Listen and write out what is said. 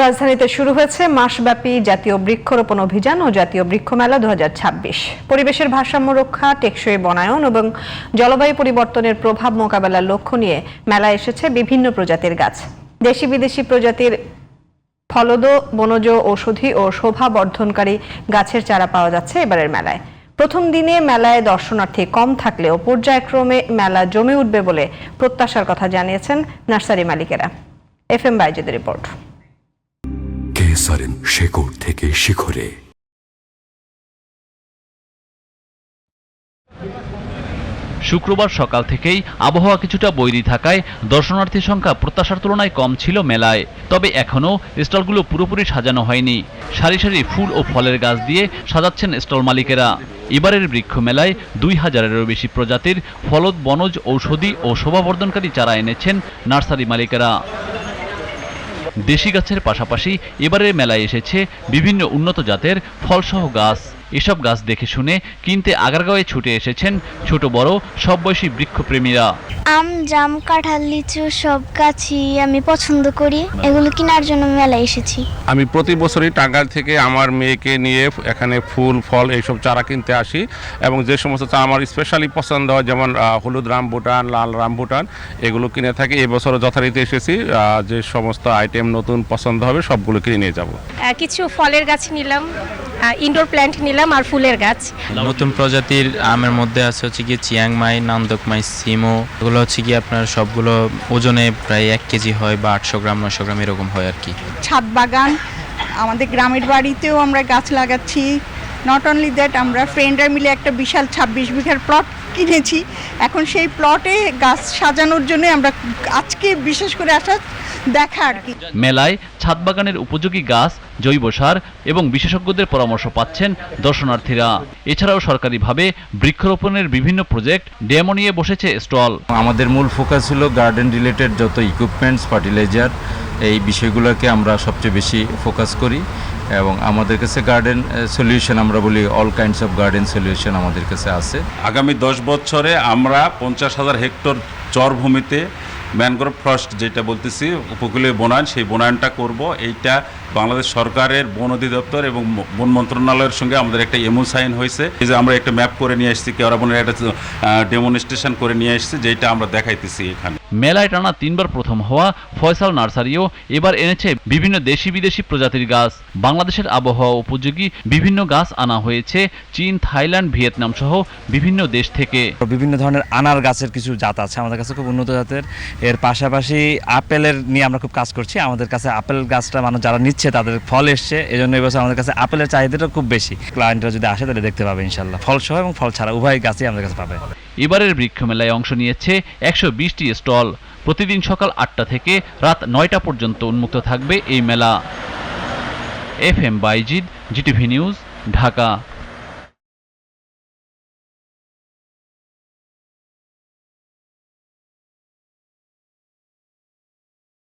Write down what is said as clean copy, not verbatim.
রাজধানীতে শুরু হয়েছে মাসব্যাপী জাতীয় বৃক্ষরোপণ অভিযান ও জাতীয় বৃক্ষ মেলা 2026। পরিবেশের ভারসাম্য রক্ষা, টেকসই বনায়ন এবং জলবায়ু পরিবর্তনের প্রভাব মোকাবেলার লক্ষ্য নিয়ে মেলায় এসেছে বিভিন্ন প্রজাতির গাছ। দেশি বিদেশি প্রজাতির ফলদ, বনজ, ঔষধি ও শোভা বর্ধনকারী গাছের চারা পাওয়া যাচ্ছে এবারের মেলায়। প্রথম দিনে মেলায় দর্শনার্থী কম থাকলেও পর্যায়ক্রমে মেলা জমে উঠবে বলে প্রত্যাশার কথা জানিয়েছেন নার্সারি মালিকেরা। FM বাইজিদের রিপোর্ট। কেসারেন শেকড় থেকে শিখরে। শুক্রবার সকাল থেকেই আবহাওয়া কিছুটা বৈরী থাকায় দর্শনার্থীর সংখ্যা প্রত্যাশার তুলনায় কম ছিল মেলায়। তবে এখনও স্টলগুলো পুরোপুরি সাজানো হয়নি। সারি সারি ফুল ও ফলের গাছ দিয়ে সাজাচ্ছেন স্টল মালিকেরা। এবারের বৃক্ষ মেলায় 2000-এরও বেশি প্রজাতির ফলদ, বনজ, ঔষধি ও শোভাবর্ধনকারী চারা এনেছেন নার্সারি মালিকেরা। দেশি গাছের পাশাপাশি এবারের মেলায় এসেছে বিভিন্ন উন্নত জাতের ফলসহ গাছ। এসব গাছ দেখে শুনে কিনতে আগারগাঁওয়ে ছুটে এসেছেন ছোট বড় সব বয়সী বৃক্ষপ্রেমীরা। আম, জাম, কাঁঠাল, লিচু সব গাছই আমি পছন্দ করি। এগুলো কেনার জন্য মেলায় এসেছি। আমি প্রতি বছরই টাঙ্গাইল থেকে আমার মেয়েকে নিয়ে এখানে ফুল, ফল এইসব চারা কিনতে আসি এবং যে সমস্ত চারা আমার স্পেশালি পছন্দ হয়, যেমন হলুদ রামবুটান, লাল রামবুটান, এগুলো কিনে থাকি। এবছরও যথারীতি এসেছি। যে সমস্ত আইটেম নতুন পছন্দ হবে সবগুলো কিনে নিয়ে যাব। কিছু ফলের গাছ নিলাম, ইনডোর প্ল্যান্ট নিলাম আর ফুলের গাছ। নতুন প্রজাতির আমের মধ্যে আছে হচ্ছে কি চিয়াংমাই, নান্দকমাই, সিমো। এগুলো হচ্ছে কি আপনার সবগুলো ওজনে প্রায় 1 কেজি হয় বা 800 গ্রাম 900 গ্রাম এরকম হয় আর কি। ছাদ বাগান, আমাদের গ্রামের বাড়িতেও আমরা গাছ লাগাচ্ছি। নট অনলি দ্যাট, আমরা ফ্রেন্ডরা মিলে একটা বিশাল 26 বিঘার প্লট কিনেছি। এখন সেই প্লটে গাছ সাজানোর জন্য আমরা আজকে বিশেষ করে আসা দেখা আর কি। মেলায় ছাদ বাগানের উপযোগী গাছ, জৈব সার এবং বিশেষজ্ঞদের পরামর্শ পাচ্ছেন দর্শনার্থীরা। এছাড়াও সরকারিভাবে বৃক্ষরোপণের বিভিন্ন প্রজেক্ট, ডেমো নিয়ে বসেছে স্টল। আমাদের মূল ফোকাস হলো গার্ডেন রিলেটেড যত ইকুইপমেন্টস, ফার্টিলাইজার, এই বিষয়গুলোকে আমরা সবচেয়ে বেশি ফোকাস করি এবং আমাদের কাছে গার্ডেন সলিউশন, আমরা বলি all kinds of garden solution আমাদের কাছে আছে। আগামী 10 বছরে আমরা 50,000 হেক্টর চরভূমিতে ম্যানগ্রোভ ফরেস্ট, যেটা বলতেছি উপকূলীয় বনায়ন, সেই বনায়নটা করব। এইটা বাংলাদেশ সরকারের বন অধিদপ্তর এবং বন মন্ত্রণালয়ের সঙ্গে আমাদের একটা এমও সাইন হয়েছে। এই যে আমরা একটা ম্যাপ করে নিয়ে এসেছি, কেওড়া বনের একটা ডেমনস্ট্রেশন করে নিয়ে এসেছি, যেটা আমরা দেখাইতেছি এখানে। মেলায় টানা 3বার প্রথম হওয়া ফয়সাল নার্সারিও এবার এনেছে বিভিন্ন দেশি বিদেশি প্রজাতির গাছ। বাংলাদেশের আবহাওয়া উপযোগী বিভিন্ন গাছ আনা হয়েছে চীন, থাইল্যান্ড, ভিয়েতনাম সহ বিভিন্ন দেশ থেকে। বিভিন্ন ধরনের আনার গাছের কিছু জাত আছে আমাদের কাছে, খুব উন্নত জাতের। এর পাশাপাশি আপেলের নিয়ে আমরা খুব কাজ করছি। আমাদের কাছে আপেল গাছটা মানুষ যারা নিচ্ছে তাদের ফল এসছে, এই জন্য এবছর আমাদের কাছে আপেলের চাহিদাটা খুব বেশি। ক্লায়েন্টরা যদি আসে তাহলে দেখতে পাবে ইনশাল্লাহ, ফল সহ এবং ফল ছাড়া উভয় গাছই আমাদের কাছে পাবে। এবারের বৃক্ষ মেলায় অংশ নিয়েছে 120টি স্টল। প্রতিদিন সকাল 8টা থেকে রাত 9টা পর্যন্ত উন্মুক্ত থাকবে এই মেলা। FM Bayjid, GTV news, Dhaka.